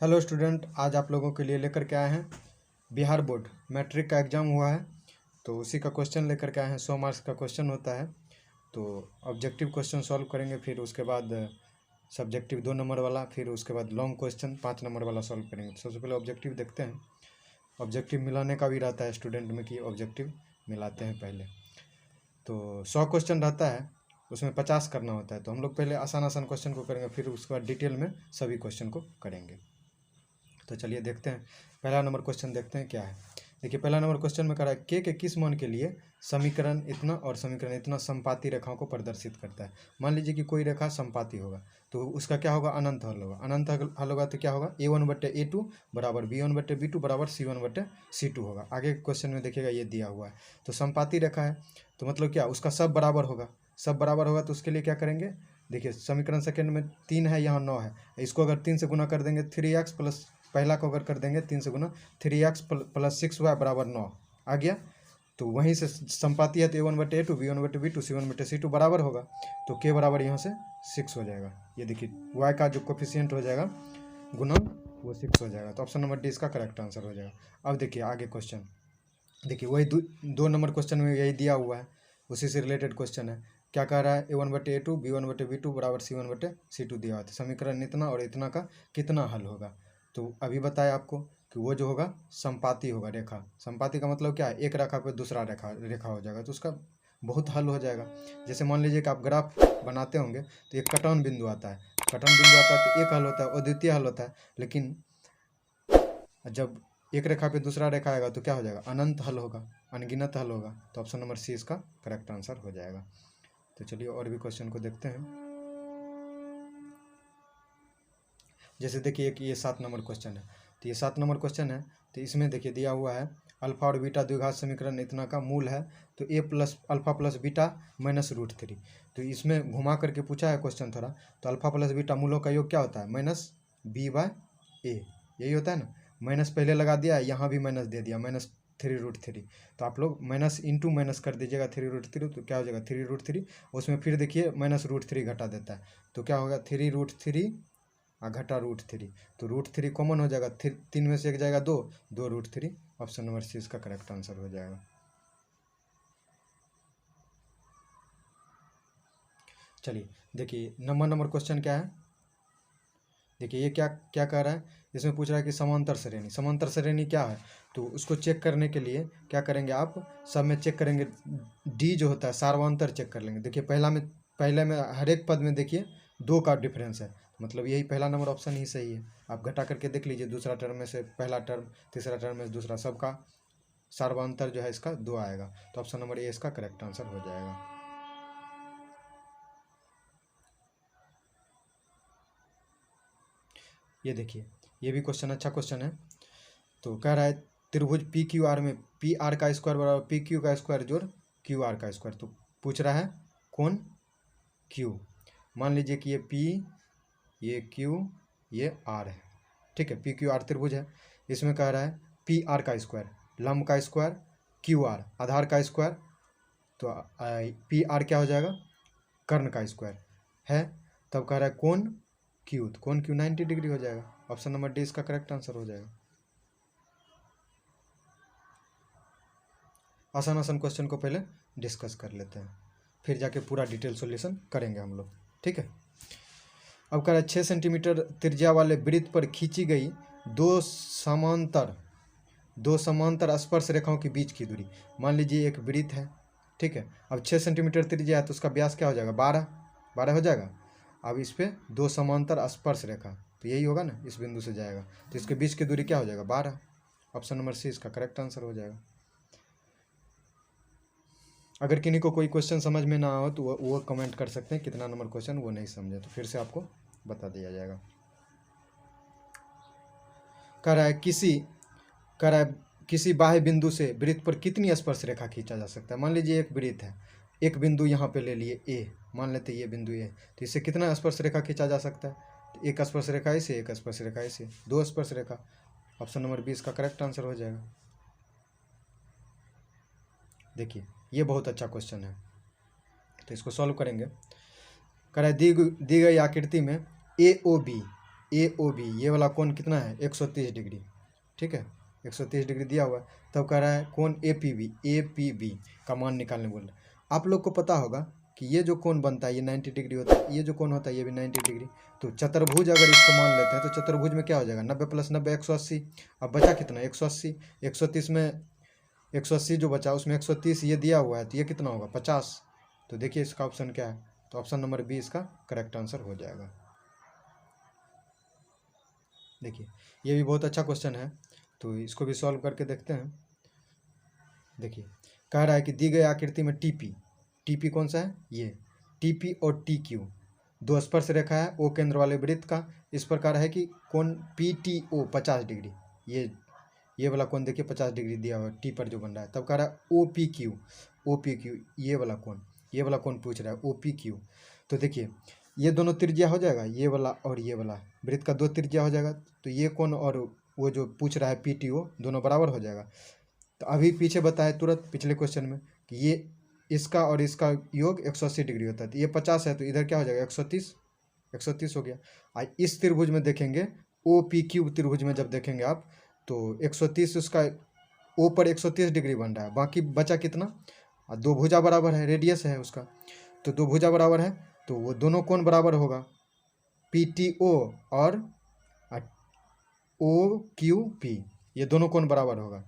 Hello student, आज आप लोगों के लिए लेकर के आए हैं बिहार बोर्ड मैट्रिक का एग्ज़ाम हुआ है तो उसी का क्वेश्चन लेकर के आए हैं। 100 मार्क्स का क्वेश्चन होता है तो ऑब्जेक्टिव क्वेश्चन सॉल्व करेंगे, फिर उसके बाद सब्जेक्टिव 2 नंबर वाला, फिर उसके बाद लॉन्ग क्वेश्चन 5 नंबर वाला सॉल्व करेंगे। तो सबसे पहले ऑब्जेक्टिव देखते हैं। ऑब्जेक्टिव मिलाने का भी रहता है स्टूडेंट में कि ऑब्जेक्टिव मिलाते हैं पहले। तो 100 क्वेश्चन रहता है, उसमें 50 करना होता है। तो हम लोग पहले आसान आसान क्वेश्चन को करेंगे, फिर उसके बाद डिटेल में सभी क्वेश्चन को करेंगे। तो चलिए देखते हैं। पहला नंबर क्वेश्चन देखते हैं क्या है। देखिए, पहला नंबर क्वेश्चन में कह रहा है के किस मान के लिए समीकरण इतना और समीकरण इतना समपाती रेखाओं को प्रदर्शित करता है। मान लीजिए कि कोई रेखा समपाती होगा तो उसका क्या होगा, अनंत हल होगा। अनंत हल होगा तो क्या होगा, a1/a2 बराबर b1/b2 बराबर c1/c2 होगा। आगे क्वेश्चन में देखिएगा ये दिया हुआ है। तो समपाती रेखा है तो मतलब क्या, उसका सब बराबर होगा। सब बराबर होगा तो उसके लिए क्या करेंगे, देखिए समीकरण सेकेंड में 3 है, यहाँ 9 है। इसको अगर 3 से गुना कर देंगे 3x प्लस, पहला को अगर कर देंगे 3 से गुना 3x प्लस 6y बराबर 9 आ गया। तो वहीं से संपाती है तो a1/a2 b1/b2 c1/c2 बराबर होगा। तो k बराबर यहाँ से 6 हो जाएगा। ये देखिए y का जो कोफिशिएंट हो जाएगा गुणन वो 6 हो जाएगा। तो ऑप्शन नंबर डी इसका करेक्ट आंसर हो जाएगा। अब देखिए आगे क्वेश्चन, देखिए वही 2 नंबर क्वेश्चन में यही दिया हुआ है, उसी से रिलेटेड क्वेश्चन है। क्या कह रहा है, a1/a2 b1/b2 बराबर c1/c2 दिया हुआ है। समीकरण इतना और इतना का कितना हल होगा। तो अभी बताया आपको कि वो जो होगा संपाती होगा रेखा। संपाती का मतलब क्या है, एक रेखा पे दूसरा रेखा हो जाएगा तो उसका बहुत हल हो जाएगा। जैसे मान लीजिए कि आप ग्राफ बनाते होंगे तो एक कटान बिंदु आता है, कटान बिंदु आता है तो एक हल होता है और द्वितीय हल होता है। लेकिन जब एक रेखा पे दूसरा रेखा आएगा तो क्या हो जाएगा, अनंत हल होगा, अनगिनत हल होगा। तो ऑप्शन नंबर सी इसका करेक्ट आंसर हो जाएगा। तो चलिए और भी क्वेश्चन को देखते हैं। जैसे देखिए एक ये 7 नंबर क्वेश्चन है, तो ये 7 नंबर क्वेश्चन है तो इसमें देखिए दिया हुआ है अल्फा और बीटा द्विघात समीकरण इतना का मूल है तो a plus alpha plus beta minus √3। तो इसमें घुमा करके पूछा है क्वेश्चन थोड़ा। तो अल्फा प्लस बीटा मूलों का योग क्या होता है, -b/a, यही होता है ना। माइनस पहले लगा दिया, यहाँ भी माइनस दे दिया, -3√3। तो आप लोग माइनस इंटू माइनस कर दीजिएगा 3√3, तो क्या हो जाएगा 3√3। उसमें फिर देखिए -√3 घटा देता है तो क्या होगा 3√3 घटा √3। तो √3 कॉमन हो जाएगा, 3 में से एक जाएगा 2 √3। ऑप्शन नंबर सी इसका करेक्ट आंसर हो जाएगा। चलिए देखिए नंबर क्वेश्चन क्या है। देखिए ये क्या क्या कह रहा है, इसमें पूछ रहा है कि समांतर श्रेणी। समांतर श्रेणी क्या है, तो उसको चेक करने के लिए क्या करेंगे, आप सब में चेक करेंगे, डी जो होता है सार्वंतर चेक कर लेंगे। देखिए पहले में हर एक पद में देखिए 2 का डिफरेंस है, मतलब यही पहला नंबर ऑप्शन ही सही है। आप घटा करके देख लीजिए, दूसरा टर्म में से पहला टर्म, तीसरा टर्म में से दूसरा, सबका सार्वंतर जो है इसका 2 आएगा। तो ऑप्शन नंबर ए इसका करेक्ट आंसर हो जाएगा। ये देखिए ये भी क्वेश्चन अच्छा क्वेश्चन है। तो कह रहा है त्रिभुज पी क्यू आर में पी आर का स्क्वायर बराबर पी क्यू का स्क्वायर जोड़ क्यू आर का स्क्वायर। तो पूछ रहा है कौन क्यू। मान लीजिए कि ये पी, ये क्यू, ये आर है, ठीक है। पी क्यू आर त्रिभुज है, इसमें कह रहा है पी आर का स्क्वायर, लंब का स्क्वायर, क्यू आर आधार का स्क्वायर। तो पी आर क्या हो जाएगा, कर्ण का स्क्वायर है। तब कह रहा है कौन क्यू, तो कौन क्यू 90 डिग्री हो जाएगा। ऑप्शन नंबर डी इसका करेक्ट आंसर हो जाएगा। आसान आसान क्वेश्चन को पहले डिस्कस कर लेते हैं, फिर जाके पूरा डिटेल सॉल्यूशन करेंगे हम लोग, ठीक है। अब कह रहा है 6 सेंटीमीटर त्रिज्या वाले वृत्त पर खींची गई दो समांतर स्पर्श रेखाओं के बीच की दूरी। मान लीजिए एक वृत्त है, ठीक है। अब 6 सेंटीमीटर त्रिज्या है तो उसका व्यास क्या हो जाएगा, 12 हो जाएगा। अब इस पर 2 समांतर स्पर्श रेखा, तो यही होगा ना, इस बिंदु से जाएगा तो इसके बीच की दूरी क्या हो जाएगा, 12। ऑप्शन नंबर सी इसका करेक्ट आंसर हो जाएगा। अगर किन्हीं को कोई क्वेश्चन समझ में ना हो तो वो कमेंट कर सकते हैं, कितना नंबर क्वेश्चन वो नहीं समझे तो फिर से आपको बता दिया जाएगा। कह रहा है किसी बाह्य बिंदु से वृत्त पर कितनी स्पर्श रेखा खींचा जा सकता है। मान लीजिए एक वृत्त है, एक बिंदु यहाँ पे ले लिए ए, मान लेते ये बिंदु ए, तो इससे कितना स्पर्श रेखा खींचा जा सकता है, तो एक स्पर्श रेखा इसे, एक स्पर्श रेखा इसे, 2 स्पर्श रेखा। ऑप्शन नंबर बी इसका करेक्ट आंसर हो जाएगा। देखिए ये बहुत अच्छा क्वेश्चन है तो इसको सॉल्व करेंगे। कह रहा है दी गई आकृति में ए ओ बी AOB, ये वाला कोण कितना है 130 डिग्री, ठीक है 130 डिग्री दिया हुआ है। तब कह रहा है कोण APB का मान निकालने बोल रहा है। आप लोग को पता होगा कि ये जो कोण बनता है ये 90 डिग्री होता है, ये जो कोण होता है ये भी 90 डिग्री। तो चतुर्भुज अगर इसको मान लेते हैं तो चतुर्भुज में क्या हो जाएगा 90 + 90 180। अब बचा कितना 180, 130 में 180 जो बचा उसमें 130 ये दिया हुआ है तो ये कितना होगा 50। तो देखिए इसका ऑप्शन क्या है, तो ऑप्शन नंबर बी इसका करेक्ट आंसर हो जाएगा। देखिए ये भी बहुत अच्छा क्वेश्चन है, तो इसको भी सॉल्व करके देखते हैं। देखिए कह रहा है कि दी गई आकृति में टीपी कौन सा है, ये टीपी और TQ दो स्पर्श रेखा है ओ केंद्र वाले वृत्त का इस प्रकार है कि कोण PTO 50 डिग्री, ये वाला कोण देखिए 50 डिग्री दिया हुआ है टी पर जो बन रहा है। तब कह रहा है OPQ ये वाला कोण पूछ रहा है OPQ। तो देखिए ये दोनों त्रिज्या हो जाएगा, ये वाला और ये वाला वृत्त का 2 त्रिज्या हो जाएगा, तो ये कोण और वो जो पूछ रहा है PTO दोनों बराबर हो जाएगा। तो अभी पीछे बताया तुरंत पिछले क्वेश्चन में कि ये इसका और इसका योग 180 डिग्री होता है, तो ये 50 है तो इधर क्या हो जाएगा 130 हो गया। आज इस त्रिभुज में देखेंगे OPQ त्रिभुज में जब देखेंगे आप तो 130 उसका ओ पर 130 डिग्री बन रहा है, बाकी बचा कितना, दो भुजा बराबर है, रेडियस है उसका, तो दो भुजा बराबर है तो वो दोनों कोण बराबर होगा PTO और OQP, ये दोनों कोण बराबर होगा,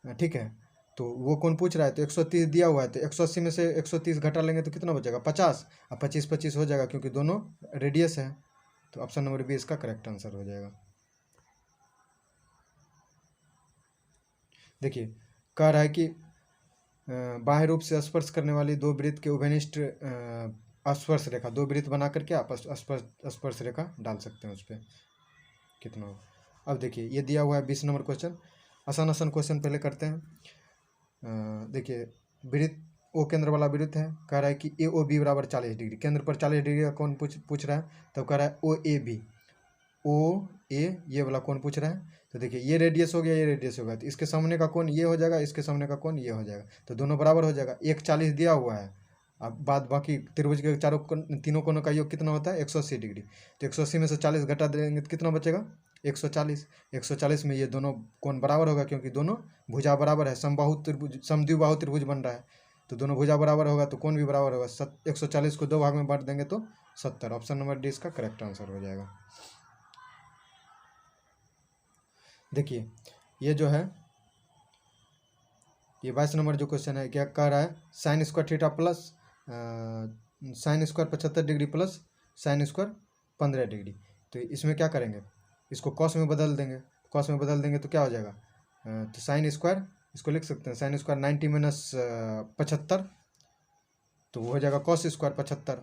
ठीक है। तो वो कोण पूछ रहा है तो 130 दिया हुआ है तो 180 में से 130 घटा लेंगे तो कितना बचेगा 50, अब 25 हो जाएगा क्योंकि दोनों रेडियस है। तो ऑप्शन नंबर बी इसका करेक्ट आंसर हो जाएगा। देखिए कह रहा है कि बाह्य रूप से स्पर्श करने वाली दो वृत्त के उभयनिष्ठ स्पर्श रेखा, दो वृत्त बना करके आप स्पर्श रेखा डाल सकते हैं उस पर कितना हो। अब देखिए ये दिया हुआ है 20 नंबर क्वेश्चन, आसान क्वेश्चन पहले करते हैं। देखिए वृत्त ओ केंद्र वाला वृत्त है, कह रहा है कि AOB बराबर 40 डिग्री, केंद्र पर 40 डिग्री का कौन पूछ रहा है, तो कह रहा है OA ये वाला कौन पूछ रहा है। तो देखिए ये रेडियस हो गया, ये रेडियस होगा, तो इसके सामने का कोण ये हो जाएगा, इसके सामने का कोण ये हो जाएगा, तो दोनों बराबर हो जाएगा। 140 दिया हुआ है, अब बाद बाकी त्रिभुज के तीनों कोणों का योग कितना होता है 180 डिग्री, तो 180 में से 40 घटा देंगे तो कितना बचेगा 140 में ये दोनों कोण बराबर होगा क्योंकि दोनों भुजा बराबर है, समद्विबाहु त्रिभुज बन रहा है, तो दोनों भुजा बराबर होगा तो कोण भी बराबर होगा। 140 को 2 भाग में बांट देंगे तो 70, ऑप्शन नंबर डी इसका करेक्ट आंसर हो जाएगा। देखिए ये जो है ये 22 नंबर जो क्वेश्चन है क्या कह रहा है, sin square theta plus sin square 75 degree plus sin square 15 degree, तो इसमें क्या करेंगे, इसको कॉस में बदल देंगे, कॉस में बदल देंगे तो क्या हो जाएगा, तो sin स्क्वायर इसको लिख सकते हैं sin स्क्वायर 90 - 75 तो वो हो जाएगा cos स्क्वायर 75,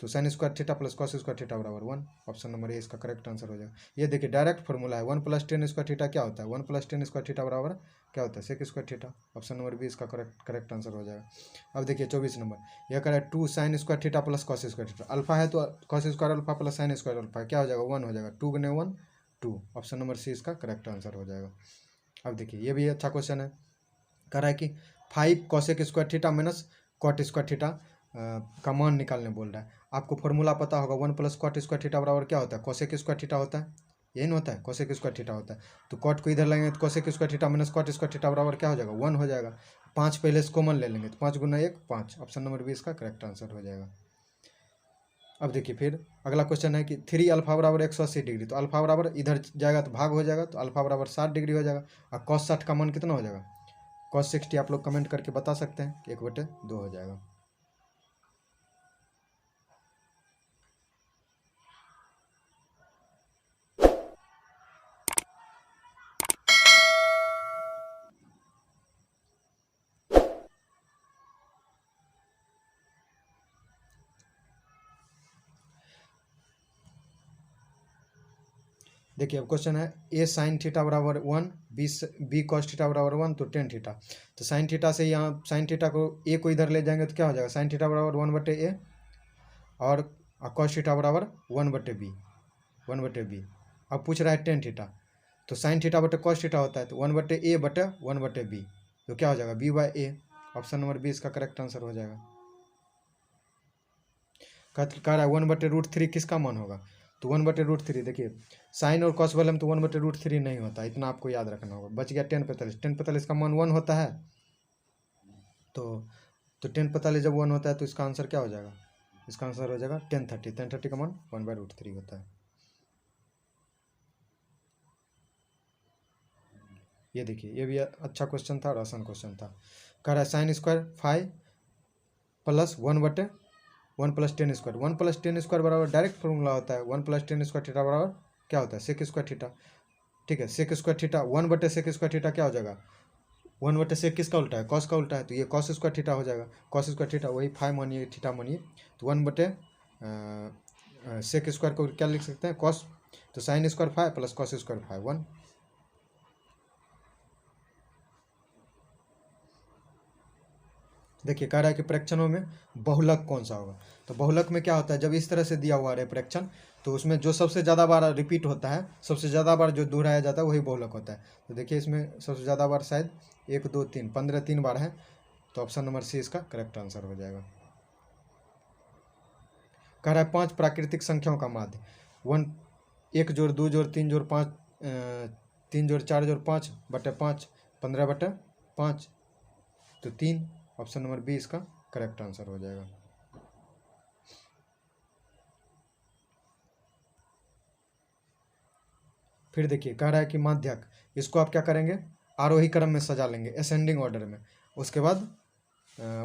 तो sin square theta plus cos square theta बराबर 1, ऑप्शन नंबर ए इसका करेक्ट आंसर हो जाएगा। ये देखिए डायरेक्ट फॉर्मूला है, 1 + 10 स्क्वायर थीटा क्या होता है, 1 + 10 स्क्वायर थीटा बराबर क्या होता है sec square theta, option number B इसका करेक्ट आंसर हो जाएगा। अब देखिए 24 नंबर यह कह रहा है 2 sin square theta plus cos square theta, alpha है तो cos square alpha plus sin square alpha क्या हो जाएगा 1 हो जाएगा, 2 × 1 2, ऑप्शन नंबर सी इसका करेक्ट आंसर हो जाएगा। अब देखिए ये भी अच्छा क्वेश्चन है, कह रहा है कि 5 cosec square theta minus cot square theta का मान निकालने बोल रहा है। आपको फॉर्मूला पता होगा 1 + cot स्क्वायर थीटा बराबर क्या होता है cosec स्क्वायर थीटा होता है, यही ना होता है cosec स्क्वायर थीटा होता है, तो cot को इधर लेंगे तो cosec square theta minus cot square theta बराबर क्या हो जाएगा 1 हो जाएगा। 5 पहले से कॉमन ले लेंगे तो 5 × 1 5, ऑप्शन नंबर बी इसका करेक्ट आंसर हो जाएगा। अब देखिए फिर अगला क्वेश्चन है कि 3 अल्फा बराबर 180 डिग्री, तो अल्फा बराबर इधर जाएगा तो भाग हो जाएगा, तो अल्फा बराबर 60 डिग्री हो जाएगा, और cos 60 का मान कितना हो जाएगा cos 60 आप लोग कमेंट करके बता सकते हैं कि 1/2 हो जाएगा। देखिए अब क्वेश्चन है a sin थीटा बराबर 1 b cos थीटा बराबर 1 तो tan थीटा, तो sin थीटा से यहाँ sin थीटा को a को इधर ले जाएंगे तो क्या हो जाएगा sin थीटा बराबर 1/a और cos थीटा बराबर 1/b। अब पूछ रहा है tan थीटा, तो sin थीटा बटे cos थीटा होता है तो 1/a/1/b, तो क्या हो जाएगा b/a, ऑप्शन नंबर बी इसका करेक्ट आंसर हो जाएगा। कह रहा है 1/√3 किसका मान होगा, तो 1/√3। देखिए साइन और कॉस वाले में तो 1/√3 नहीं होता, इतना आपको याद रखना होगा। बच गया 10/45। 10/45 का मान 1 होता है, तो 10/45 जब 1 होता है तो इसका आंसर क्या हो जाएगा? इसका आंसर हो जाएगा 10/30। 10/30 का मान 1/√3 होता है। ये देखिए ये भी अच्छा क्वेश्चन था और आसान क्वेश्चन था। कह रहा है sine square 5 plus 1/1 + 10 square. 1 + 10 square बराबर डायरेक्ट फॉर्मूला होता है 1 + 10 स्क्वायर थीटा बराबर क्या होता है? Sec square theta. ठीक है, सेक स्क्वायर थीटा 1/सेक स्क्वायर थीटा क्या हो जाएगा? 1/सेक किसका उल्टा है? कॉस का उल्टा है, तो ये कॉस स्क्वायर थीटा हो जाएगा। कॉस स्क्वायर थीटा वही 5 मानिए, थीटा मानिए, तो 1/सेक स्क्वायर को क्या लिख सकते हैं? कॉस। तो sine square 5 plus cos square 5 1। देखिए कह रहा है कि प्रेक्षणों में बहुलक कौन सा होगा? तो बहुलक में क्या होता है, जब इस तरह से दिया हुआ है प्रेक्षण, तो उसमें जो सबसे ज़्यादा बार रिपीट होता है, सबसे ज़्यादा बार जो दोहराया जाता है वही बहुलक होता है। तो देखिए इसमें सबसे ज़्यादा बार शायद 1 2 3 15 3 बार है, तो ऑप्शन नंबर सी इसका करेक्ट आंसर हो जाएगा। कह रहा है 5 प्राकृतिक संख्याओं का माध्य 1 जोड़ 2 जोड़ 3 जोड़ 5 3 जोड़ 4 जोड़ 5/5 15/5, तो 3। ऑप्शन नंबर बी इसका करेक्ट आंसर हो जाएगा। फिर देखिए कह रहा है कि माध्यक, इसको आप क्या करेंगे? आरोही क्रम में सजा लेंगे, असेंडिंग ऑर्डर में। उसके बाद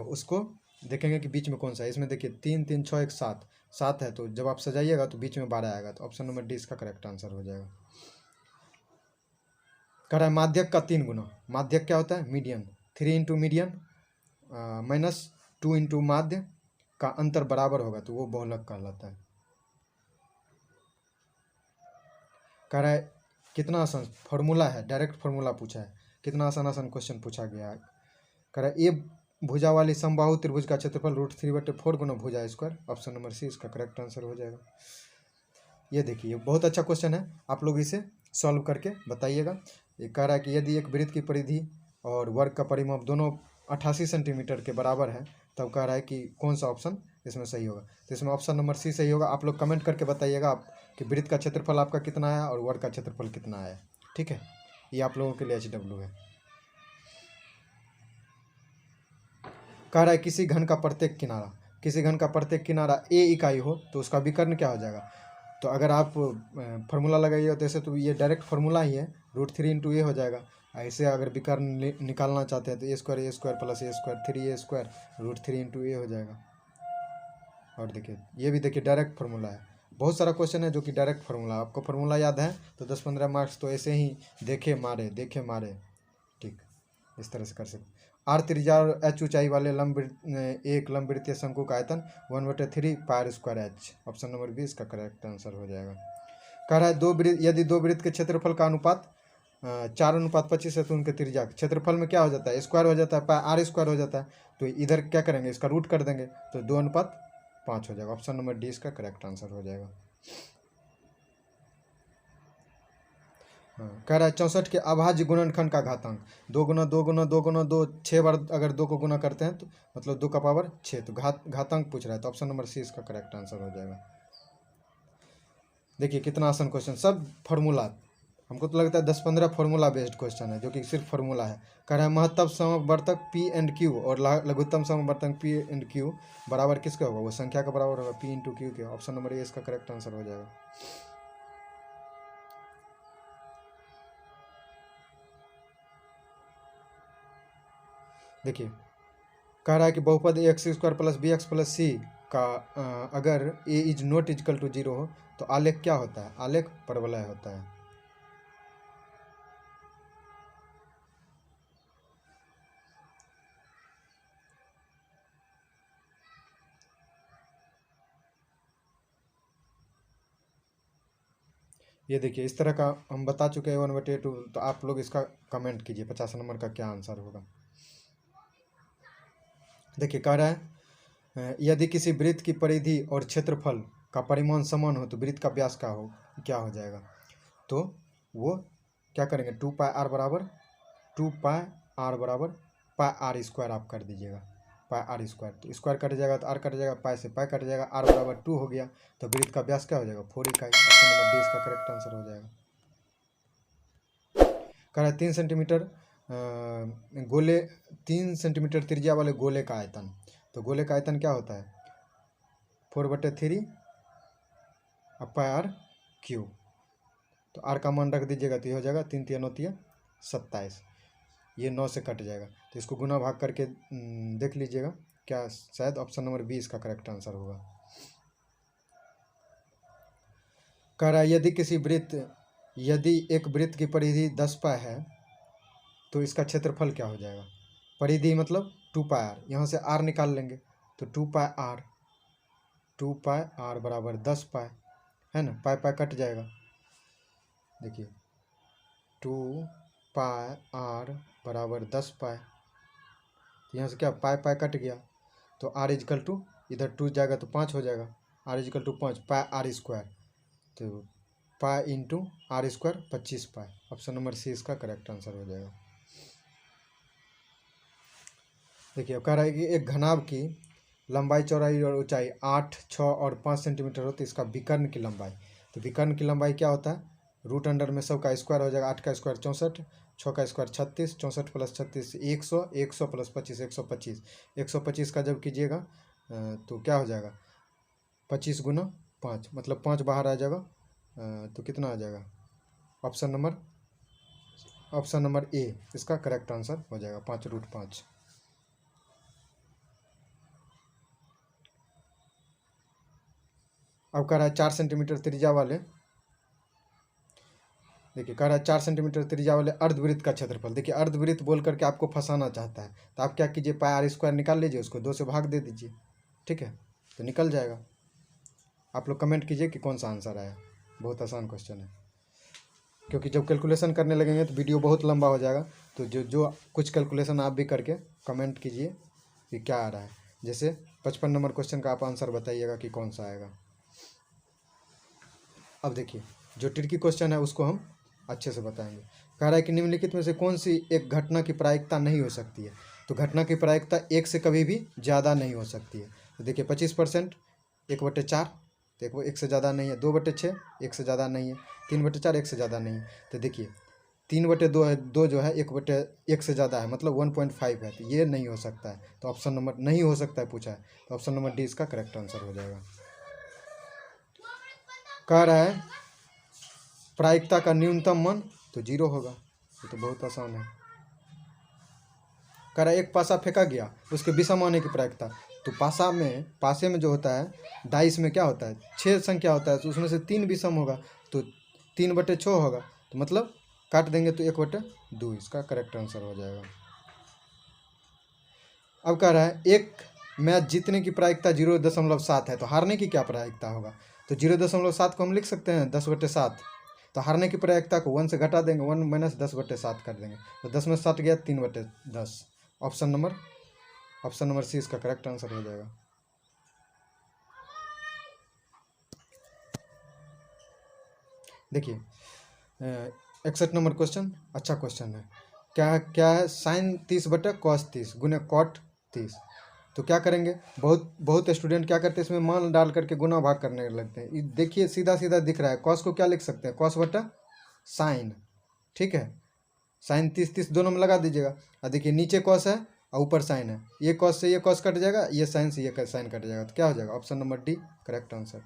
उसको देखेंगे कि बीच में कौन सा है। इसमें देखिए 3 3 6 1 7 7 है, तो जब आप सजाइएगा तो बीच में 12 आएगा, तो ऑप्शन नंबर डी इसका करेक्ट आंसर हो जाएगा। कह रहा है माध्यक का 3 गुना। माध्यक क्या होता है? मीडियन। 3 × मीडियन -2 × माध्य का अंतर बराबर होगा, तो वो बहुलक कहलाता है। कह रहा है कितना आसान फॉर्मूला है, डायरेक्ट फॉर्मूला पूछा है, कितना आसान आसान क्वेश्चन पूछा गया है। कह रहा है ए भुजा वाली समबाहु त्रिभुज का क्षेत्रफल √3/4 गुना भुजा स्क्वायर। ऑप्शन नंबर सी इसका करेक्ट आंसर हो जाएगा। ये देखिए बहुत अच्छा क्वेश्चन है, आप लोग इसे सॉल्व करके बताइएगा। ये कह रहा है कि यदि एक वृत्त की परिधि और वर्ग का परिमाप दोनों 88 सेंटीमीटर के बराबर है, तब कह रहा है कि कौन सा ऑप्शन इसमें सही होगा। तो इसमें ऑप्शन नंबर सी सही होगा। आप लोग कमेंट करके बताइएगा आप कि वृत्त का क्षेत्रफल आपका कितना आया और वर्ग का क्षेत्रफल कितना आया। ठीक है, ये आप लोगों के लिए HW है। कह रहा है किसी घन का प्रत्येक किनारा a इकाई हो तो उसका विकर्ण क्या हो जाएगा? तो अगर आप फार्मूला लगाइए तो ऐसे तो ये डायरेक्ट फार्मूला ही है, √3 × a हो जाएगा। ऐसे अगर विकर्ण निकालना चाहते हैं तो a² + a² 3a² √3 × a हो जाएगा। और देखिए ये भी देखिए डायरेक्ट फार्मूला है। बहुत सारा क्वेश्चन है जो कि डायरेक्ट फार्मूला, आपको फार्मूला याद है तो 10-15 मार्क्स तो ऐसे ही देखे मारे। ठीक, इस तरह से कर सकते। r त्रिज्या और h ऊंचाई वाले एक लंबवृत्तीय शंकु का आयतन 1/3 πr²h। ऑप्शन नंबर बी इसका करेक्ट आंसर हो जाएगा। कह रहा है यदि दो वृत्त के क्षेत्रफल का अनुपात 4:25 है तो उनके त्रिज्या क्षेत्रफल में क्या हो जाता है? स्क्वायर हो जाता है, r² हो जाता है। तो इधर क्या करेंगे? इसका रूट कर देंगे, तो 2:5 हो जाएगा। ऑप्शन नंबर डी इसका करेक्ट आंसर हो जाएगा। हाँ, कह रहा है 64 के अभाज्य गुणनखंड का घातांक 2 × 2 × 2 × 2 6 बार अगर 2 को गुना करते हैं तो मतलब 2 का पावर 6, तो घातांक पूछ रहा है, तो ऑप्शन नंबर सी इसका करेक्ट आंसर हो जाएगा। देखिए कितना आसान क्वेश्चन, सब फार्मूला। हमको तो लगता है 10-15 फार्मूला बेस्ड क्वेश्चन है, जो कि सिर्फ फार्मूला है। कह रहा है महत्तम समवर्तक P&Q और लघुत्तम समवर्तक P&Q बराबर किसके होगा? वो संख्या का बराबर होगा P × Q के। ऑप्शन नंबर ए इसका करेक्ट आंसर हो जाएगा। देखिए कह रहा है कि बहुपद x² + bx + c का अगर a is not equal to 0 हो तो आलेख क्या होता है? आलेख परवलय होता है। ये देखिए इस तरह का हम बता चुके हैं 1/2, तो आप लोग इसका कमेंट कीजिए 50 नंबर का क्या आंसर होगा। देखिए कह रहा है यदि किसी वृत्त की परिधि और क्षेत्रफल का परिमाण समान हो तो वृत्त का व्यास क्या हो जाएगा? तो वो क्या करेंगे? 2πr बराबर πr² आप कर दीजिएगा। पाई आर स्क्वायर, तो स्क्वायर कट जाएगा तो आर कट जाएगा, पाई से पाई कट जाएगा, आर बराबर 2 हो गया, तो वृत्त का व्यास क्या हो जाएगा 4 इकाई। ऑप्शन नंबर डी इसका करेक्ट आंसर हो जाएगा। कह रहा है 3 सेंटीमीटर गोले 3 सेंटीमीटर त्रिज्या वाले गोले का आयतन, तो गोले का आयतन क्या होता है 4/3 पाई आर क्यूब, तो आर का मान रख दीजिएगा तो ये हो जाएगा 3 3 9 27, ये 9 से कट जाएगा, तो इसको गुना भाग करके देख लीजिएगा क्या, शायद ऑप्शन नंबर बी इसका करेक्ट आंसर होगा। कह रहा है यदि एक वृत्त की परिधि 10 पाई है तो इसका क्षेत्रफल क्या हो जाएगा। परिधि मतलब 2 पाई आर, यहाँ से आर निकाल लेंगे तो 2 पाई आर बराबर 10 पाई है ना, पाई पाई कट जाएगा, देखिए 2 पाई आर बराबर 10 पाई, तो यहाँ से क्या पाई पाई कट गया, तो आर इजकल टू इधर 2 जाएगा तो 5 हो जाएगा, R equal to 5 pi R square, तो pi into R square 25 pi, option number C इसका करेक्ट आंसर हो जाएगा। देखिए कह रहा है कि एक घनाभ की लंबाई चौड़ाई और ऊंचाई 8, 6 और 5 सेंटीमीटर होती है, इसका विकर्ण की लंबाई, तो विकर्ण की लंबाई क्या होता है रूट अंडर में सब का स्क्वायर हो जाएगा, 8 का स्क्वायर 64, 6 का स्क्वायर 36, 64 प्लस 36 100, 100 प्लस 25 125, 125 का जब कीजिएगा तो क्या हो जाएगा 25 गुना 5, मतलब 5 बाहर आ जाएगा, तो कितना आ जाएगा ऑप्शन नंबर ए इसका करेक्ट आंसर हो जाएगा 5√5। अब कह रहा है 4 सेंटीमीटर त्रिज्या वाले, देखिए कह रहा है 4 सेंटीमीटर त्रिज्या वाले अर्धवृत्त का क्षेत्रफल, देखिए अर्धवृत्त बोल करके आपको फंसाना चाहता है, तो आप क्या कीजिए पाई आर स्क्वायर निकाल लीजिए, उसको 2 से भाग दे दीजिए, ठीक है, तो निकल जाएगा। आप लोग कमेंट कीजिए कि कौन सा आंसर आया, बहुत आसान क्वेश्चन है, क्योंकि जब कैलकुलेशन करने लगेंगे तो वीडियो बहुत लंबा हो जाएगा, तो जो कुछ कैलकुलेशन आप भी करके कमेंट कीजिए कि क्या आ रहा है, जैसे 55 नंबर क्वेश्चन का आप आंसर बताइएगा कि कौन सा आएगा। अब देखिए जो ट्रिकी क्वेश्चन है उसको हम अच्छे से बताएंगे। कह रहा है कि निम्नलिखित में से कौन सी एक घटना की प्रायिकता नहीं हो सकती है, तो घटना की प्रायिकता 1 से कभी भी ज़्यादा नहीं हो सकती है, तो देखिए 25% 1/4, तो 1 से ज़्यादा नहीं है, 2/6 1 से ज़्यादा नहीं है, 3/4 1 से ज़्यादा नहीं है, तो देखिए 3/2 है, 2 जो है 1/1 से ज़्यादा है, मतलब 1.5 है, तो ये नहीं हो सकता है, तो ऑप्शन नंबर नहीं हो सकता है पूछा है, तो ऑप्शन नंबर डी इसका करेक्ट आंसर हो जाएगा। कह रहा है प्रायिकता का न्यूनतम मान तो 0 होगा, ये तो बहुत आसान है। कह रहा है एक पासा फेंका गया, उसके विषम आने की प्रायिकता, तो पासे में जो होता है डाइस में क्या होता है 6 संख्या होता है, तो उसमें से 3 विषम होगा, तो 3/6 होगा, तो मतलब काट देंगे तो 1/2 इसका करेक्ट आंसर हो जाएगा। अब कह रहा है एक मैच जीतने की प्रायिकता 0.7 है, तो हारने की क्या प्रायिकता होगा, तो 0.7 को हम लिख सकते हैं 10/7, तो हारने की प्रायिकता को 1 से घटा देंगे, 1 माइनस 10/7 कर देंगे, तो 10 में 7 गया 3/10, ऑप्शन नंबर सी इसका करेक्ट आंसर हो जाएगा। देखिए 61 नंबर क्वेश्चन अच्छा क्वेश्चन है, क्या है साइन 30/cos 30 गुने कॉट 30, तो क्या करेंगे बहुत स्टूडेंट क्या करते हैं इसमें मान डाल करके गुना भाग करने लगते हैं, देखिए सीधा सीधा दिख रहा है, कॉस को क्या लिख सकते हैं cos/sin, ठीक है, साइन 30 दोनों में लगा दीजिएगा, और देखिए नीचे कॉस है और ऊपर साइन है, ये कॉस से ये कॉस कट जाएगा, ये साइन से ये साइन कट जाएगा, तो क्या हो जाएगा option number D correct answer.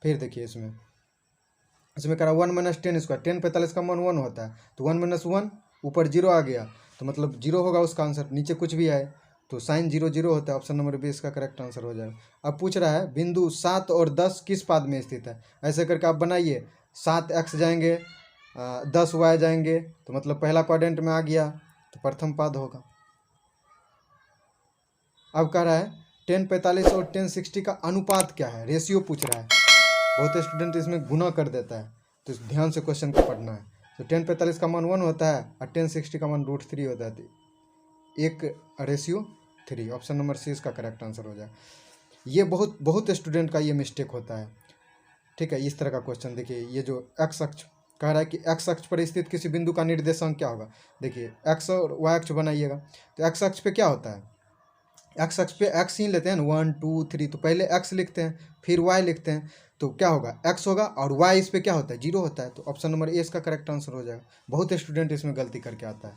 फिर देखिए इसमें करा 1 - 10 स्क्वायर, 10 45 का मान 1 होता है, तो 1 - 1 ऊपर 0 आ गया, तो मतलब 0 होगा उसका आंसर, नीचे कुछ भी आए तो साइन 0 0 होता है, ऑप्शन नंबर बी इसका करेक्ट आंसर हो जाएगा। अब पूछ रहा है बिंदु 7 और 10 किस पाद में स्थित है, ऐसे करके आप बनाइए, 7x जाएंगे 10y जाएंगे, तो मतलब पहला क्वाड्रेंट में आ गया, तो प्रथम पाद होगा। अब कह रहा है 10 45 और 10 60 का अनुपात क्या है, रेशियो पूछ रहा है, बहुत स्टूडेंट इसमें गुना कर देता है, तो ध्यान से क्वेश्चन को पढ़ना है। तो 10 45 का मान 1 होता है और 10 60 का मान √3 होता है, 1/3, ऑप्शन नंबर सी इसका करेक्ट आंसर हो जाए। ये बहुत स्टूडेंट का ये मिस्टेक होता है, ठीक है, इस तरह का क्वेश्चन देखिए, ये जो एक्स अक्ष कह रहा है कि एक्स अक्ष पर स्थित किसी बिंदु का निर्देशांक क्या होगा। देखिए एक्स और वाई अक्ष बनाइएगा, तो एक्स अक्ष पे क्या होता है, एक्स अक्ष पे एक्स ही लेते हैं ना, 1 2 3, तो पहले एक्स लिखते हैं फिर वाई लिखते हैं, तो क्या होगा एक्स होगा और वाई इस पे क्या होता है 0 होता है, तो ऑप्शन नंबर ए इसका करेक्ट आंसर हो जाएगा। बहुत स्टूडेंट इसमें गलती करके आता है।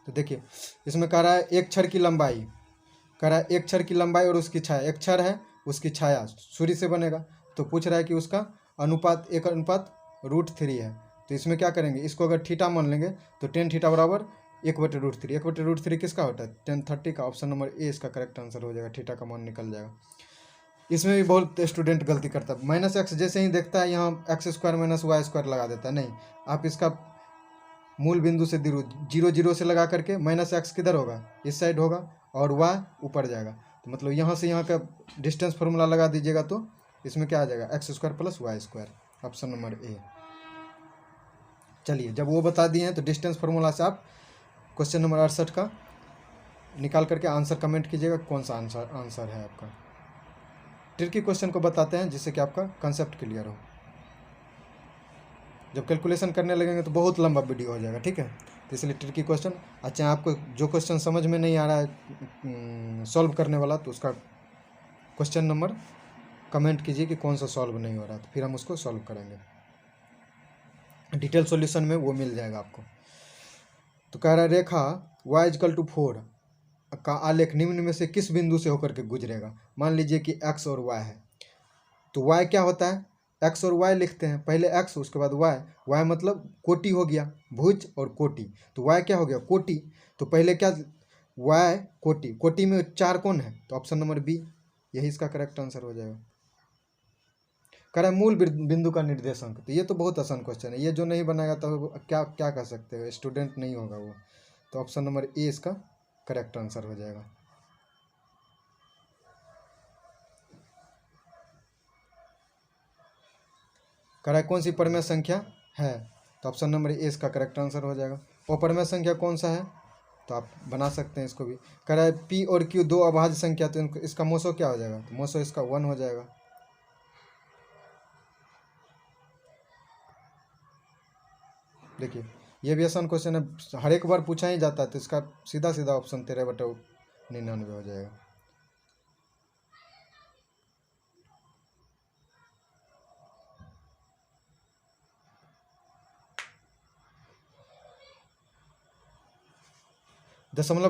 तो देखिए इसमें कह रहा है एक क्षण की लंबाई, कह रहा है एक क्षण की लंबाई और उसकी छाया, एक क्षण है उसकी छाया सूर्य से बनेगा, तो पूछ रहा है कि उसका अनुपात 1/√3 है। तो इसमें क्या करेंगे, इसको अगर थीटा मान लेंगे तो tan थीटा बराबर 1/√3, 1/√3 किसका होता है tan 30 का, ऑप्शन नंबर ए इसका करेक्ट आंसर हो जाएगा, थीटा का मान निकल जाएगा। इसमें भी बहुत स्टूडेंट गलती करता है, माइनस एक्स जैसे ही देखता है यहाँ x² - y² लगा देता है। नहीं, आप इसका मूल बिंदु से 0 से लगा करके माइनस एक्स किधर होगा, इस साइड होगा और y ऊपर जाएगा, तो मतलब यहाँ से यहाँ का डिस्टेंस फार्मूला लगा दीजिएगा तो इसमें क्या आ जाएगा x² + y², option number A. चलिए जब वो बता दिए हैं तो डिस्टेंस फार्मूला से आप क्वेश्चन नंबर 68 का निकाल करके आंसर कमेंट कीजिएगा कौन सा आंसर है आपका। ट्रिकी क्वेश्चन को बताते हैं जिससे कि आपका कंसेप्ट क्लियर हो। जब कैलकुलेशन करने लगेंगे तो बहुत लंबा वीडियो हो जाएगा, ठीक है, तो इसलिए ट्रिकी क्वेश्चन। अच्छा, आपको जो क्वेश्चन समझ में नहीं आ रहा है सॉल्व करने वाला, तो उसका क्वेश्चन नंबर कमेंट कीजिए कि कौन सा सॉल्व नहीं हो रहा, तो फिर हम उसको सॉल्व करेंगे, डिटेल सॉल्यूशन में वो मिल जाएगा आपको। तो कह रहा है रेखा y = 4 का आलेख निम्न में से किस बिंदु से होकर के गुजरेगा। मान लीजिए कि x और y है, तो y क्या होता है, x और y लिखते हैं, पहले x उसके बाद y मतलब कोटि हो गया, भुज और कोटि, तो y क्या हो गया कोटि, तो पहले क्या y कोटि, कोटि में 4 कोण है, तो ऑप्शन नंबर बी यही इसका करेक्ट आंसर हो जाएगा। कह रहा है मूल बिंदु का निर्देशांक, तो ये तो बहुत आसान क्वेश्चन है, ये जो नहीं बनाएगा तो क्या क्या कर सकते हो, स्टूडेंट नहीं होगा वो, तो ऑप्शन नंबर ए इसका करेक्ट आंसर हो जाएगा। कह रहा है कौन सी परमेय संख्या है, तो ऑप्शन नंबर ए इसका करेक्ट आंसर हो जाएगा। और परमेय संख्या कौन सा है, तो आप बना सकते हैं इसको भी। कह रहा है पी और क्यू 2 अभाज्य संख्या, तो इसका मोसो क्या हो जाएगा, तो मोसो इसका 1 हो जाएगा। देखिए ये भी आसान क्वेश्चन है, हर एक बार पूछा ही जाता है, तो इसका सीधा सीधा ऑप्शन 13/99 हो जाएगा। दशमलव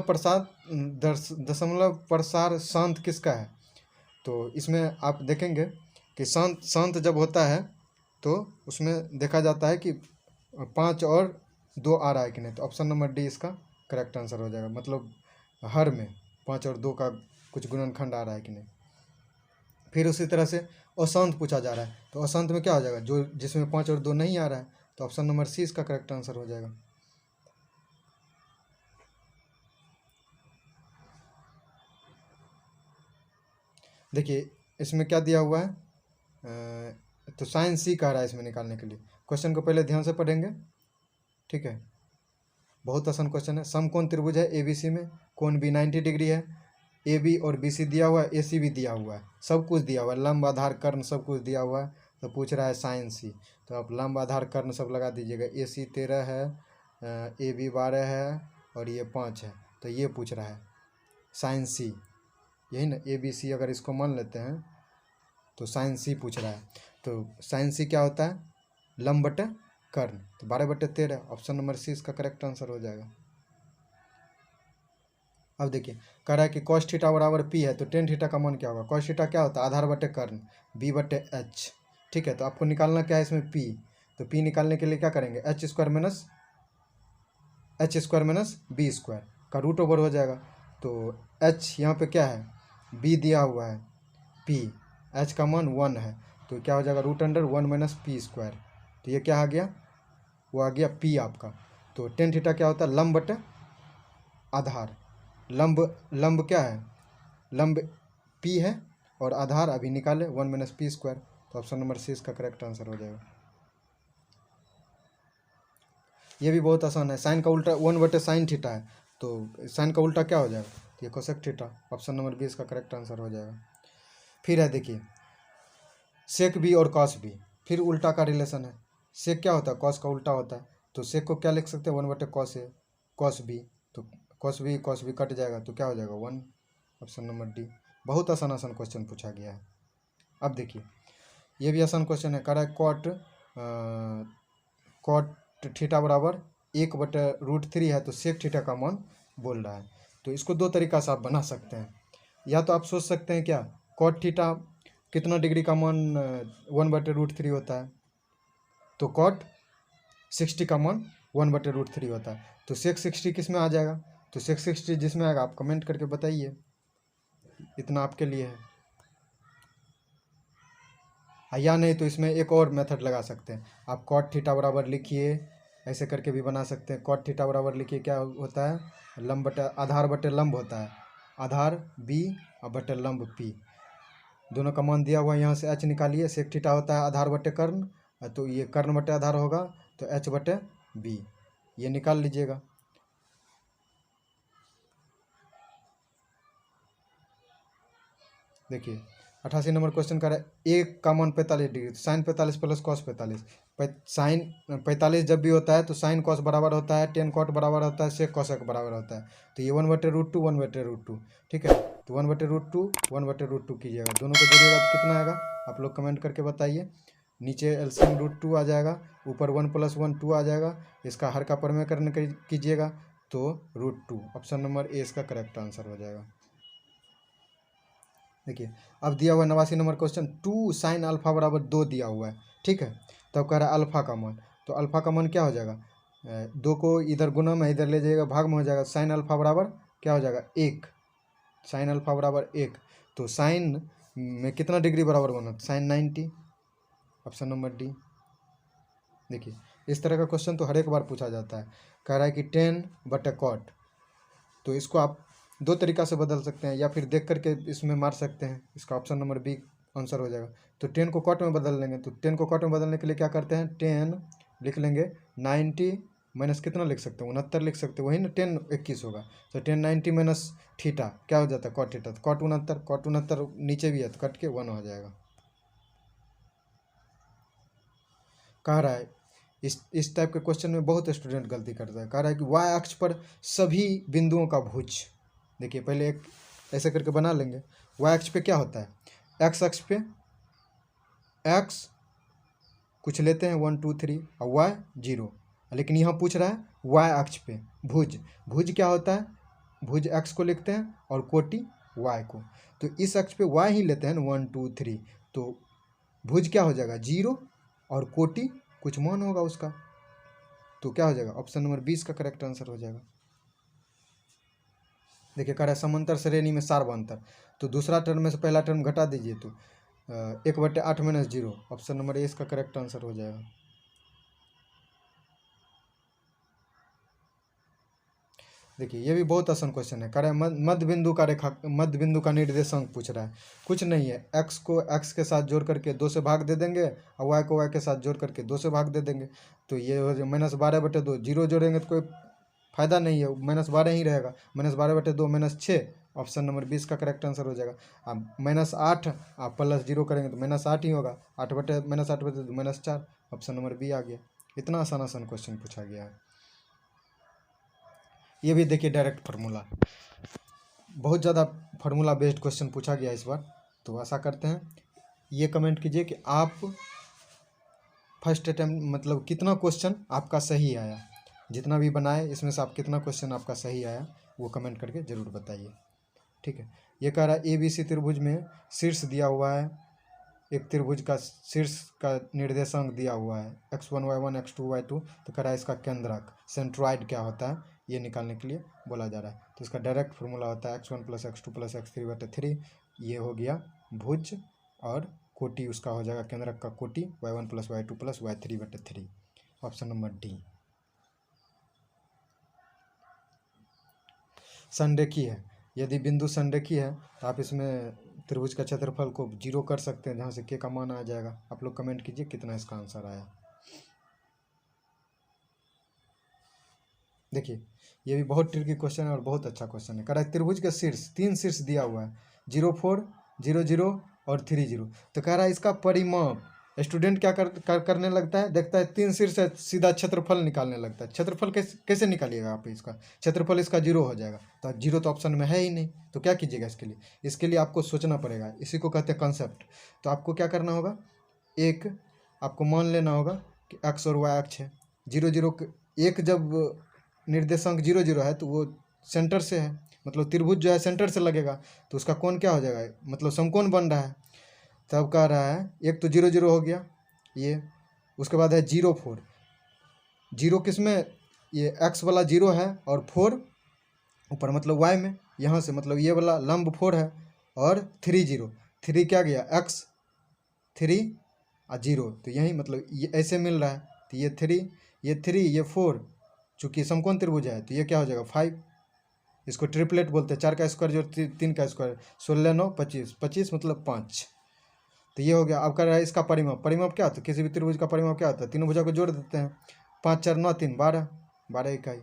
प्रसार शांत किसका है, तो इसमें आप देखेंगे कि शांत जब होता है तो उसमें देखा जाता है कि 5 और 2 आ रहा है कि नहीं, तो ऑप्शन नंबर डी इसका करेक्ट आंसर हो जाएगा। मतलब हर में 5 और 2 का कुछ गुणनखंड आ रहा है कि नहीं। फिर उसी तरह से अशांत पूछा जा रहा है, तो अशांत में क्या हो जाएगा, जो जिसमें 5 और 2 नहीं आ रहा है, तो ऑप्शन नंबर सी इसका करेक्ट आंसर हो जाएगा। देखिए इसमें क्या दिया हुआ है, तो साइन सी कह रहा है इसमें निकालने के लिए। क्वेश्चन को पहले ध्यान से पढ़ेंगे, ठीक है, बहुत आसान क्वेश्चन है। समकोण त्रिभुज है ABC में, कोण भी 90 डिग्री है, AB और BC दिया हुआ है, AC भी दिया हुआ है, सब कुछ दिया हुआ है, लंब आधार कर्ण सब कुछ दिया हुआ है, तो पूछ रहा है साइन सी, तो आप लंब आधार कर्ण सब लगा दीजिएगा। AC 13 है, AB 12 है और ये 5 है, तो ये पूछ रहा है साइन सी, यही ना ABC, अगर इसको मान लेते हैं तो साइन सी पूछ रहा है, तो साइन सी क्या होता है लंब बटे कर्ण, तो 12/13, ऑप्शन नंबर सी इसका करेक्ट आंसर हो जाएगा। अब देखिए कह रहा है कि कॉस थीटा बराबर पी है, तो टेन थीटा का मान क्या होगा, कॉस थीटा क्या होता है आधार बटे कर्ण b/h, ठीक है, तो आपको निकालना क्या है इसमें p, तो p निकालने के लिए क्या करेंगे h² - b² का रूट ओवर हो जाएगा, तो h यहाँ पे क्या है b दिया हुआ है, p h का मान 1 है, तो क्या हो जाएगा √1 - p², तो ये क्या आ गया, वो आ गया p आपका। तो टेन थीटा क्या होता है लंब बटे आधार, लंब क्या है लंब p है और आधार अभी निकाले 1 - p², तो ऑप्शन नंबर सी इसका करेक्ट आंसर हो जाएगा। ये भी बहुत आसान है, साइन का उल्टा 1/sin थीटा है, तो साइन का उल्टा क्या हो जाएगा, तो ये cosec theta, option number B इसका करेक्ट आंसर हो जाएगा। फिर है देखिए सेक बी और कॉस बी, फिर उल्टा का रिलेशन है। सेक क्या होता है, कॉस का उल्टा होता है, तो सेक को क्या लिख सकते हैं, 1/cos ए कॉस बी, तो कॉस बी कट जाएगा तो क्या हो जाएगा 1, ऑप्शन नंबर डी। बहुत आसान आसान क्वेश्चन पूछा गया है। अब देखिए ये भी आसान क्वेश्चन है, कह रहा है कॉट थीटा बराबर 1/√3 है, तो सेक थीटा का मान बोल रहा है। तो इसको दो तरीका से आप बना सकते हैं। या तो आप सोच सकते हैं क्या, कॉट थीटा कितना डिग्री का मान 1/√3 होता है, तो कॉट 60 का मान 1/√3 होता है, तो सेक 60 किस में आ जाएगा, तो सेक 60 जिसमें आएगा आप कमेंट करके बताइए, इतना आपके लिए है। या नहीं तो इसमें एक और मेथड लगा सकते हैं, आप कॉट थीटा बराबर लिखिए, ऐसे करके भी बना सकते हैं। कॉट थीटा बराबर लिखिए, क्या होता है, लंब बटे आधार बटे लंब होता है, आधार बी और बटे लंब पी, दोनों का मान दिया हुआ है। यहाँ से एच निकालिए, सेक थीटा होता है आधार बटे कर्ण, तो ये कर्ण बटे आधार होगा, तो एच बटे बी, ये निकाल लीजिएगा। देखिए 88 नंबर क्वेश्चन कर रहा है एक का मान 45 degree, sine 45 plus cos 45, sine 45 जब भी होता है तो साइन कॉस बराबर होता है, टेन कॉट बराबर होता है, सेक कॉसेक बराबर होता है, तो ये 1/√2 1/√2, ठीक है, तो 1/√2 1/√2 कीजिएगा, दोनों को जोड़िएगा तो कितना आएगा, आप लोग कमेंट करके बताइए। नीचे एलसीएम √2 आ जाएगा, ऊपर 1 + 1 2 आ जाएगा, इसका हर का परमेय करने कीजिएगा तो √2, ऑप्शन नंबर ए इसका करेक्ट आंसर हो जाएगा। देखिए अब दिया हुआ 89 नंबर क्वेश्चन, 2 साइन अल्फा बराबर 2 दिया हुआ है, ठीक है, तब कह रहा है अल्फा का मान, तो अल्फा का मान क्या हो जाएगा, 2 को इधर गुना में इधर ले जाइएगा, भाग में हो जाएगा, साइन अल्फा बराबर क्या हो जाएगा 1, साइन अल्फा बराबर 1, तो साइन में कितना डिग्री बराबर बना, साइन 90, ऑप्शन नंबर डी। देखिए इस तरह का क्वेश्चन तो हर एक बार पूछा जाता है, कह रहा है कि 10/cot, तो इसको आप दो तरीका से बदल सकते हैं, या फिर देख करके इसमें मार सकते हैं, इसका ऑप्शन नंबर बी आंसर हो जाएगा। तो 10 को कॉट में बदल लेंगे, तो 10 को कॉट में बदलने के लिए क्या करते हैं, 10 लिख लेंगे, 90 माइनस कितना लिख सकते हैं, 69 लिख सकते हैं, वही ना 10 21 होगा, तो 10 90 माइनस थीटा क्या हो जाता है, कॉट थीटा, तो कॉट 69 नीचे भी है तो कट के 1 हो जाएगा। कह रहा है इस टाइप के क्वेश्चन में बहुत स्टूडेंट गलती करता है, कह रहा है कि y अक्ष पर सभी बिंदुओं का भुज, देखिए पहले एक ऐसे करके बना लेंगे, y अक्ष पे क्या होता है, x अक्ष पे x कुछ लेते हैं 1 2 3 और y 0, लेकिन यहाँ पूछ रहा है y अक्ष पे भुज, भुज क्या होता है, भुज x को लिखते हैं और कोटि y को, तो इस अक्ष पे y ही लेते हैं 1 2 3, तो भुज क्या हो जाएगा 0 और कोटि कुछ मान होगा उसका, तो क्या हो जाएगा, ऑप्शन नंबर 20 का करेक्ट आंसर हो जाएगा। देखिए कह रहा है समांतर श्रेणी में सार्वंतर, तो दूसरा टर्म में से पहला टर्म घटा दीजिए, तो 1/8 - 0, ऑप्शन नंबर ए इसका करेक्ट आंसर हो जाएगा। देखिए ये भी बहुत आसान क्वेश्चन है, कह रहा है मध्य बिंदु का निर्देशांक पूछ रहा है, कुछ नहीं है, x को x के साथ जोड़ करके 2 से भाग दे देंगे और y को y के साथ जोड़ करके 2 से भाग दे देंगे, तो ये हो जाए -12/2, 0 जोड़ेंगे तो कोई फायदा नहीं है, -12 ही रहेगा, -12/2 -6, ऑप्शन नंबर 20 का करेक्ट आंसर हो जाएगा। अब -8 आप +0 करेंगे तो -8 ही होगा, 8/2 -4, ऑप्शन नंबर बी आ गया। इतना आसान आसान क्वेश्चन पूछा गया है। ये भी देखिए डायरेक्ट फार्मूला, बहुत ज़्यादा फार्मूला बेस्ड क्वेश्चन पूछा गया इस बार, तो आशा करते हैं ये कमेंट कीजिए कि आप फर्स्ट अटैम्प्ट मतलब कितना क्वेश्चन आपका सही आया, जितना भी बनाए इसमें से आप कितना क्वेश्चन आपका सही आया वो कमेंट करके ज़रूर बताइए, ठीक है। ये कह रहा है ABC त्रिभुज में शीर्ष दिया हुआ है, एक त्रिभुज का शीर्ष का निर्देशांक दिया हुआ है x1 y1 x2 y2, तो कह रहा है इसका केंद्रक सेंट्रॉइड क्या होता है ये निकालने के लिए बोला जा रहा है, तो इसका डायरेक्ट फार्मूला होता है x1 + x2 + x3/3, ये हो गया भुज, और कोटि उसका हो जाएगा केंद्रक का कोटि y1 + y2 + y3/3, option number D. संरेखी है, यदि बिंदु संरेखी है तो आप इसमें त्रिभुज का क्षेत्रफल को 0 कर सकते हैं, जहाँ से k का मान आ जाएगा। आप लोग कमेंट कीजिए कितना इसका आंसर आया। देखिए ये भी बहुत ट्रिकी क्वेश्चन है और बहुत अच्छा क्वेश्चन है, कह रहा है त्रिभुज का शीर्ष 3 शीर्ष दिया हुआ है 0 4 0 0 और 3 जीरो। तो कह रहा है इसका परिमाप। स्टूडेंट क्या करने लगता है, देखता है 3 सिर से सीधा क्षेत्रफल निकालने लगता है। क्षेत्रफल कैसे निकालिएगा आप इसका? क्षेत्रफल इसका 0 हो जाएगा। तो 0 तो ऑप्शन में है ही नहीं, तो क्या कीजिएगा इसके लिए आपको सोचना पड़ेगा। इसी को कहते हैं कंसेप्ट। तो आपको क्या करना होगा, एक आपको मान लेना होगा कि एक्स और वाई अक्ष है। 0 0 एक जब निर्देशांक 0 0 है तो वो सेंटर से है, मतलब त्रिभुज जो है सेंटर से लगेगा, तो उसका कोण क्या हो जाएगा, मतलब समकोण बन रहा है। तब कह रहा है एक तो 0 0 हो गया ये, उसके बाद है 0 4। 0 किस में, ये x वाला 0 है और 4 ऊपर मतलब y में, यहाँ से मतलब ये वाला लंब 4 है और 3 0। 3 क्या गया x 3 और 0, तो यही मतलब ये ऐसे मिल रहा है। तो ये 3 ये 4, चूँकि समकोण त्रिभुज है तो ये क्या हो जाएगा 5। इसको ट्रिपलेट बोलते हैं, 4 का स्क्वायर जो 3 का स्क्वायर, 16 9 25, 25 मतलब 5। तो ये हो गया। अब कर रहा है इसका परिमाप। परिमाप क्या होता है, किसी भी त्रिभुज का परिमाप क्या होता है, तीनों भुजा को जोड़ देते हैं। 5 4 9 3 12, 12 इकाई।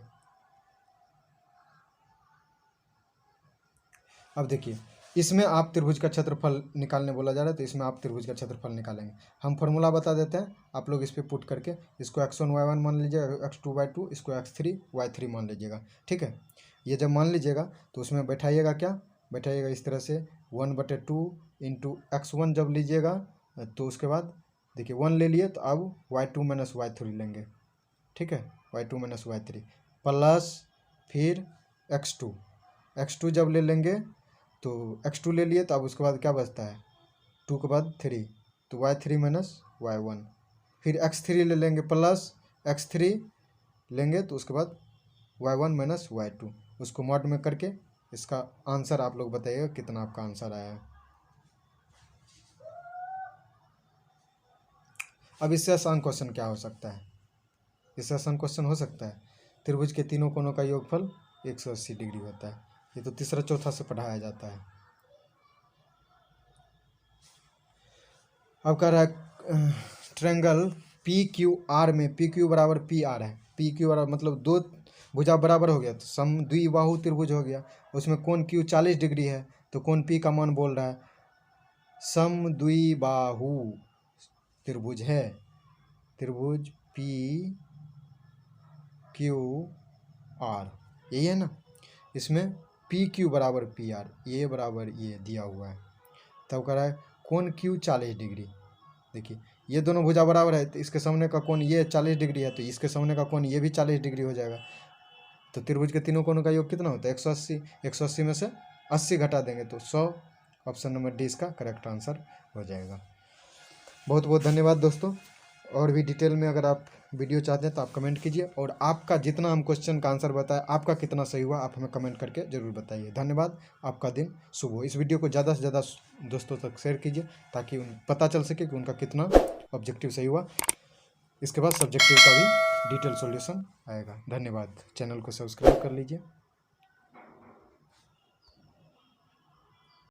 अब देखिए इसमें आप त्रिभुज का क्षेत्रफल निकालने बोला जा रहा है, तो इसमें आप त्रिभुज का क्षेत्रफल निकालेंगे। हम फॉर्मूला बता देते हैं, आप लोग इस पर पुट करके इसको x1 y1 मान लीजिएगा, x2 y2, इसको x3 y3 मान लीजिएगा। ठीक है, ये जब मान लीजिएगा तो उसमें बैठाइएगा, क्या बैठाइएगा इस तरह से 1/2 इंटू x1 जब लीजिएगा तो उसके बाद देखिए 1 ले लिए, तो अब y2 माइनस y3 लेंगे। ठीक है, y2 माइनस y3 प्लस फिर x2 जब ले लेंगे तो x2 ले लिए, तो अब उसके बाद क्या बचता है 2 के बाद 3, तो y3 माइनस y1। फिर x3 ले लेंगे, प्लस x3 लेंगे, तो उसके बाद y1 माइनस y2। उसको मॉड में करके इसका आंसर आप लोग बताइएगा कितना आपका आंसर आया है। अब इससे आसान क्वेश्चन क्या हो सकता है, इससे आसान क्वेश्चन हो सकता है त्रिभुज के तीनों कोणों का योगफल 180 डिग्री होता है। ये तो तीसरा चौथा से पढ़ाया जाता है। अब कह रहा है ट्रायंगल PQR में PQ बराबर PR है। PQ बराबर मतलब दो भुजा बराबर हो गया तो समद्विबाहु त्रिभुज हो गया। उसमें कोण Q 40 डिग्री है, तो कोण P का मान बोल रहा है। समद्विबाहु त्रिभुज है, त्रिभुज PQR यही है ना। इसमें PQ बराबर PR, ये बराबर ये दिया हुआ है। तब कह रहा है कोण Q 40 डिग्री। देखिए ये दोनों भुजा बराबर है, तो इसके सामने का कोण ये 40 डिग्री है, तो इसके सामने का कोण ये भी 40 डिग्री हो जाएगा। तो त्रिभुज के तीनों कोणों का योग कितना होता है 180। 180 में से 80 घटा देंगे तो 100। ऑप्शन नंबर डी इसका करेक्ट आंसर हो जाएगा। बहुत बहुत धन्यवाद दोस्तों। और भी डिटेल में अगर आप वीडियो चाहते हैं तो आप कमेंट कीजिए, और आपका जितना हम क्वेश्चन का आंसर बताया आपका कितना सही हुआ आप हमें कमेंट करके ज़रूर बताइए। धन्यवाद, आपका दिन शुभ हो। इस वीडियो को ज़्यादा से ज़्यादा दोस्तों तक शेयर कीजिए ताकि पता चल सके कि उनका कितना ऑब्जेक्टिव सही हुआ। इसके बाद सब्जेक्टिव का भी डिटेल सॉल्यूशन आएगा। धन्यवाद, चैनल को सब्सक्राइब कर लीजिए।